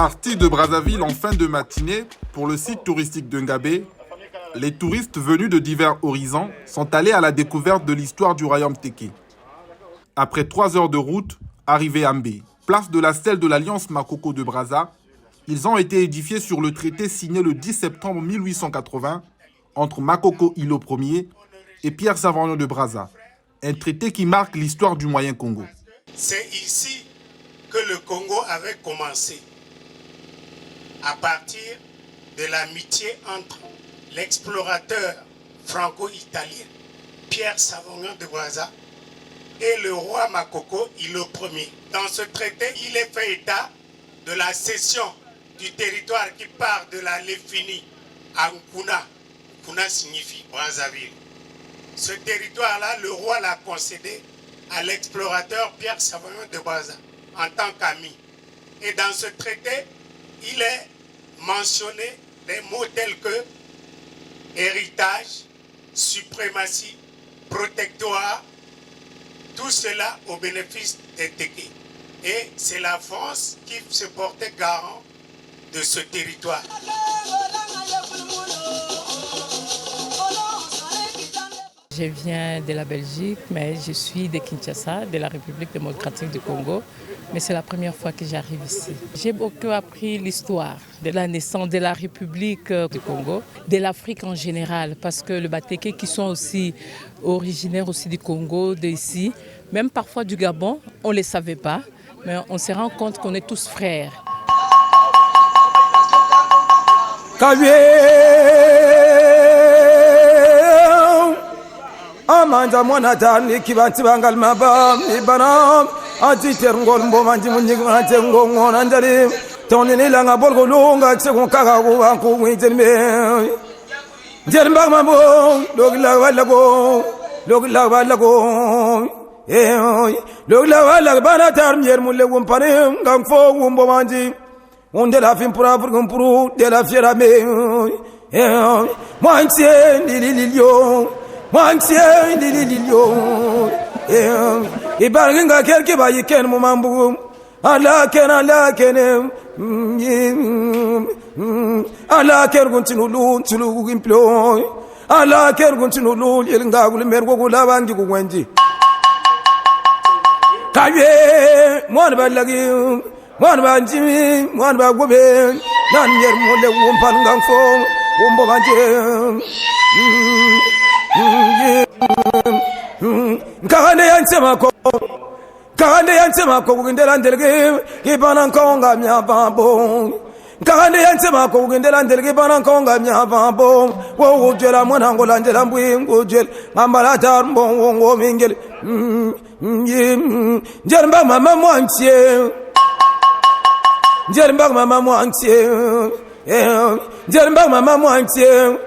Partis de Brazzaville en fin de matinée pour le site touristique de Ngabé, les touristes venus de divers horizons sont allés à la découverte de l'histoire du royaume Téké. Après 3 heures de route, arrivés à Mbé, place de la stèle de l'Alliance Makoko de Brazza, ils ont été édifiés sur le traité signé le 10 septembre 1880 entre Makoko Ilo Ier et Pierre Savagnin de Brazza, un traité qui marque l'histoire du Moyen Congo. C'est ici que le Congo avait commencé, à partir de l'amitié entre l'explorateur franco-italien Pierre Savagnin de Brazza et le roi Makoko Ilo Ier. Dans ce traité, il est fait état de la cession du territoire qui part de la Léfini à Nkuna. Nkuna signifie Brazzaville. Ce territoire-là, le roi l'a concédé à l'explorateur Pierre Savagnin de Brazza en tant qu'ami. Et dans ce traité, il est mentionné des mots tels que héritage, suprématie, protectorat, tout cela au bénéfice des Téké. Et c'est la France qui se portait garant de ce territoire. Je viens de la Belgique, mais je suis de Kinshasa, de la République démocratique du Congo. Mais c'est la première fois que j'arrive ici. J'ai beaucoup appris l'histoire de la naissance de la République du Congo, de l'Afrique en général, parce que les Batéké qui sont aussi originaires aussi du Congo, d'ici, même parfois du Gabon, on ne les savait pas, mais on se rend compte qu'on est tous frères. Amanja monata ni kibanti bangal maba ni banam ati terngol mbo manji munyi ngate ngongo nandari toni ni langa bolgo lunga tsekon kaka ko banku winjelme jermba mambo logla wala go logla wala bana tar mier mulle wumpane ngam fo wumbo manji on de la fin pour de la fiera me moi ancien lililio Mwanxie lililio ibarginga kelke bayi ken mumambu ala ken ala ken guntinulu tulu gimplo ala ken guntinulu yelinga gul mergo gula bangi gwenji kaye mon balagi mon banjimi mon bagobe nan yer mole wumpan ngfo wumbo banje Kahande yansema ko gindela ndelge ibana konga myabambo Kahande yansema ko gindela ndelge ibana konga myabambo wo ujela mwana ngola ndela mbwingo jel ngambala tarmbo ngo mingel jermba mama mwantie jermba mama mwantie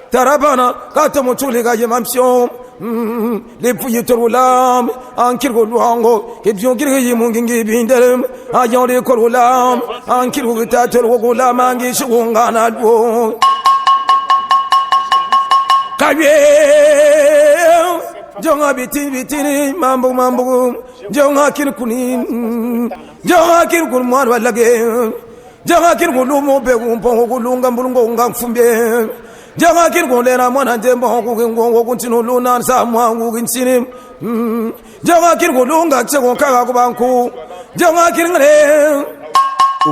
Tarabana, Katamuchuli Gayamamsion, les Puyetulam, Ankirgo Luango, et Biongiri Mungi Bindem, Ayan de Korolam, Ankirugata Rogola Mangi Shungana Dwo Kaye Jonga Bitini, Mambo, Jonga Kirkunin, Jonga Kirkun Marwalage, Jonga Kirkulumo Begumpo, Lunga Bungo Fumbe. Au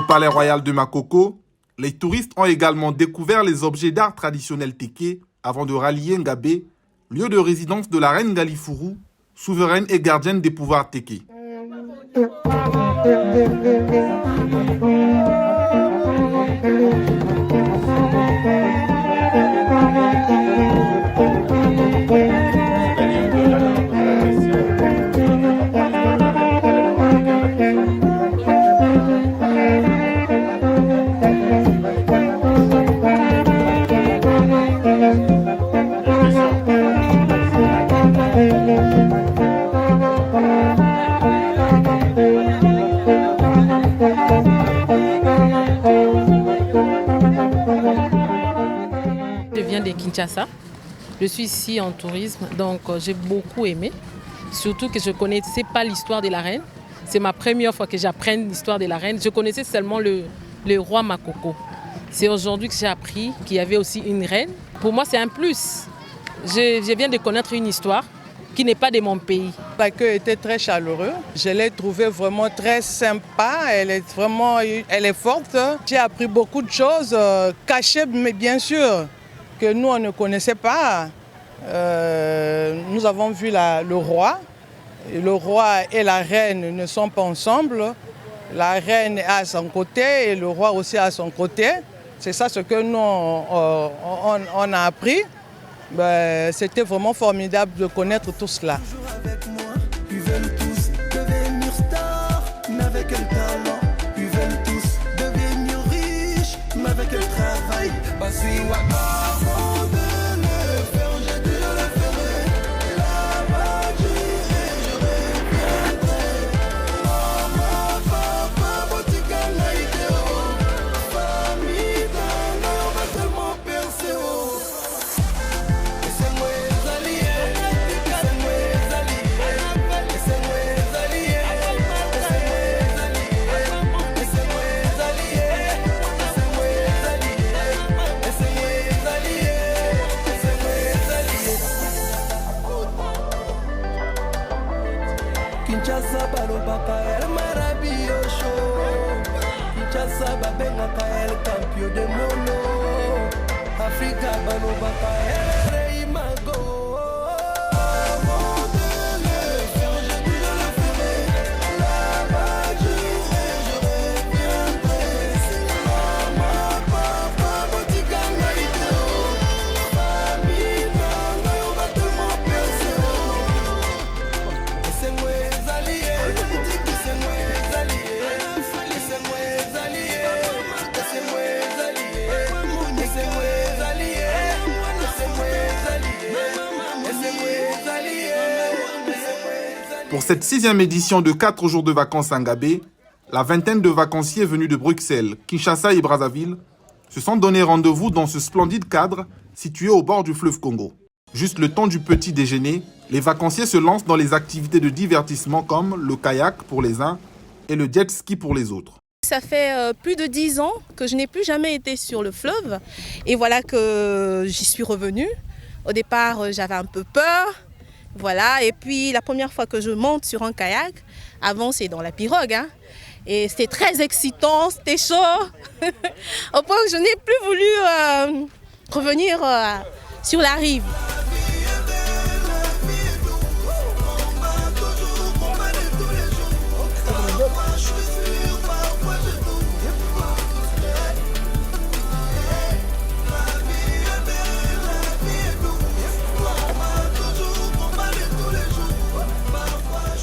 palais royal de Makoko, les touristes ont également découvert les objets d'art traditionnels Téké avant de rallier Ngabé, lieu de résidence de la reine Galifuru, souveraine et gardienne des pouvoirs Téké. Je viens de Kinshasa. Je suis ici en tourisme, donc j'ai beaucoup aimé. Surtout que je ne connaissais pas l'histoire de la reine. C'est ma première fois que j'apprends l'histoire de la reine. Je connaissais seulement le roi Makoko. C'est aujourd'hui que j'ai appris qu'il y avait aussi une reine. Pour moi, c'est un plus. Je viens de connaître une histoire qui n'est pas de mon pays. L'accueil était très chaleureux. Je l'ai trouvée vraiment très sympa. Elle est forte. J'ai appris beaucoup de choses cachées, mais bien sûr, que nous, on ne connaissait pas. Nous avons vu le roi. Le roi et la reine ne sont pas ensemble. La reine est à son côté et le roi aussi à son côté. C'est ça ce que nous, on a appris. C'était vraiment formidable de connaître tout cela. Ils veulent tous devenir stars, mais avec quel talent. Ils veulent tous devenir riches, mais avec quel travail. Avant de le faire, j'ai dû le faire. Là-bas, j'irai, je reviendrai. Maman, papa, botika, naïdéo. Famille, dans on va tellement percer. Kinshasa balobaka el marabiyosho Kinshasa babengaka el campio de mono Afrika balobaka el rei mago Pour cette 6e édition de 4 jours de vacances à Ngabé, la vingtaine de vacanciers venus de Bruxelles, Kinshasa et Brazzaville se sont donné rendez-vous dans ce splendide cadre situé au bord du fleuve Congo. Juste le temps du petit déjeuner, les vacanciers se lancent dans les activités de divertissement comme le kayak pour les uns et le jet ski pour les autres. Ça fait plus de 10 ans que je n'ai plus jamais été sur le fleuve et voilà que j'y suis revenue. Au départ, j'avais un peu peur. Voilà, et puis la première fois que je monte sur un kayak, avant c'est dans la pirogue, hein, et c'était très excitant, c'était chaud, au point que je n'ai plus voulu revenir sur la rive.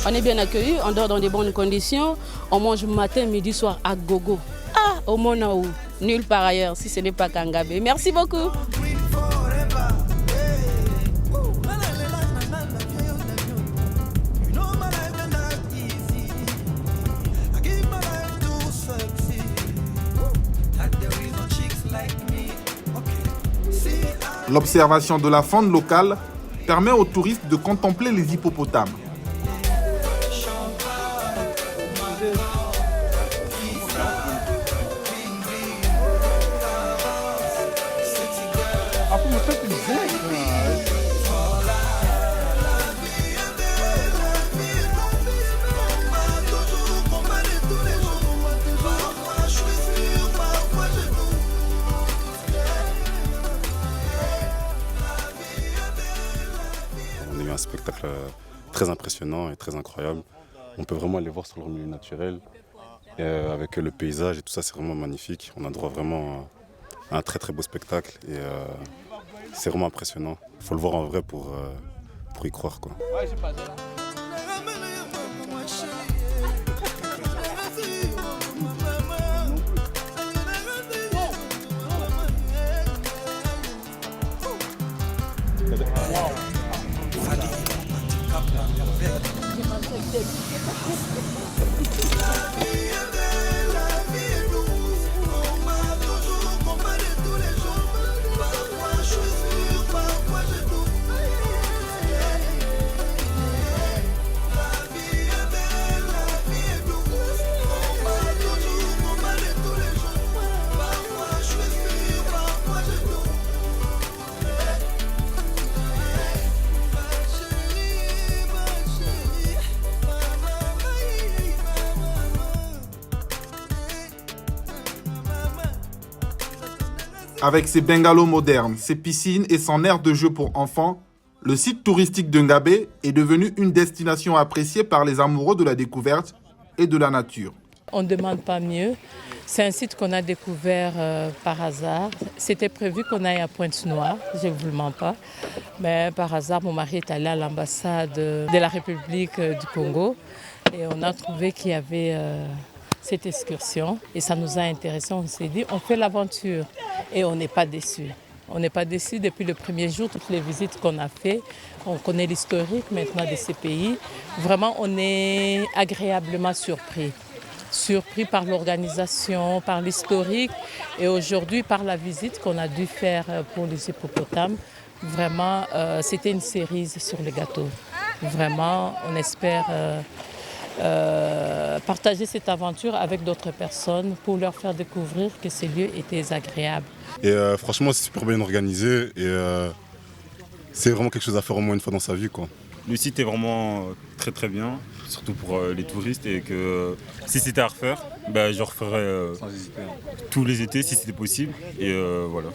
On est bien accueillis, on dort dans de bonnes conditions, on mange matin, midi, soir à gogo. Ah, au Monaou, nulle part ailleurs, si ce n'est pas qu'à Ngabé. Merci beaucoup. L'observation de la faune locale permet aux touristes de contempler les hippopotames. On a eu un spectacle très impressionnant et très incroyable. On peut vraiment aller voir sur leur milieu naturel. Et avec le paysage et tout ça, c'est vraiment magnifique. On a droit vraiment à un très très beau spectacle et c'est vraiment impressionnant. Il faut le voir en vrai pour y croire, quoi. Avec ses bungalows modernes, ses piscines et son aire de jeu pour enfants, le site touristique de Ngabé est devenu une destination appréciée par les amoureux de la découverte et de la nature. On ne demande pas mieux. C'est un site qu'on a découvert par hasard. C'était prévu qu'on aille à Pointe-Noire, je ne vous le mens pas. Mais par hasard, mon mari est allé à l'ambassade de la République du Congo et on a trouvé qu'il y avait cette excursion et ça nous a intéressés. On s'est dit, on fait l'aventure et on n'est pas déçus. On n'est pas déçus depuis le premier jour, toutes les visites qu'on a faites. On connaît l'historique maintenant de ces pays. Vraiment, on est agréablement surpris. Surpris par l'organisation, par l'historique et aujourd'hui par la visite qu'on a dû faire pour les hippopotames. Vraiment, c'était une cerise sur le gâteau. Vraiment, on espère partager cette aventure avec d'autres personnes pour leur faire découvrir que ces lieux étaient agréables. Et franchement, c'est super bien organisé et c'est vraiment quelque chose à faire au moins une fois dans sa vie, quoi. Le site est vraiment très très bien, surtout pour les touristes et que si c'était à refaire, je referais tous les étés si c'était possible et voilà.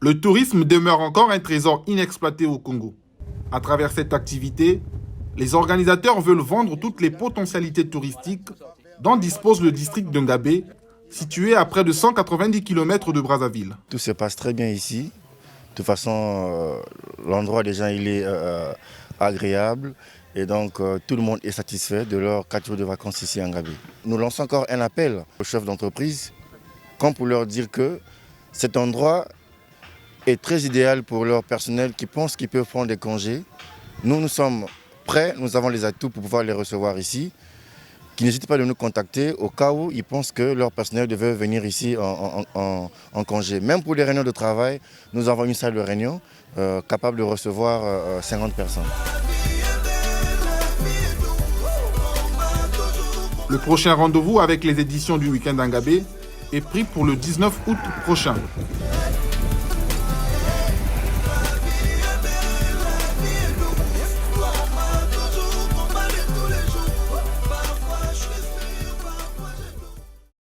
Le tourisme demeure encore un trésor inexploité au Congo. À travers cette activité, les organisateurs veulent vendre toutes les potentialités touristiques dont dispose le district de Ngabé, situé à près de 190 km de Brazzaville. Tout se passe très bien ici. De toute façon, l'endroit déjà il est agréable et donc tout le monde est satisfait de leurs 4 jours de vacances ici à Ngabé. Nous lançons encore un appel aux chefs d'entreprise comme pour leur dire que cet endroit est très idéal pour leur personnel qui pense qu'ils peuvent prendre des congés. Nous sommes prêts, nous avons les atouts pour pouvoir les recevoir ici. Qui n'hésitent pas de nous contacter au cas où ils pensent que leur personnel devait venir ici en congé. Même pour les réunions de travail, nous avons une salle de réunion capable de recevoir 50 personnes. Le prochain rendez-vous avec les éditions du Week-end Ngabé est pris pour le 19 août prochain.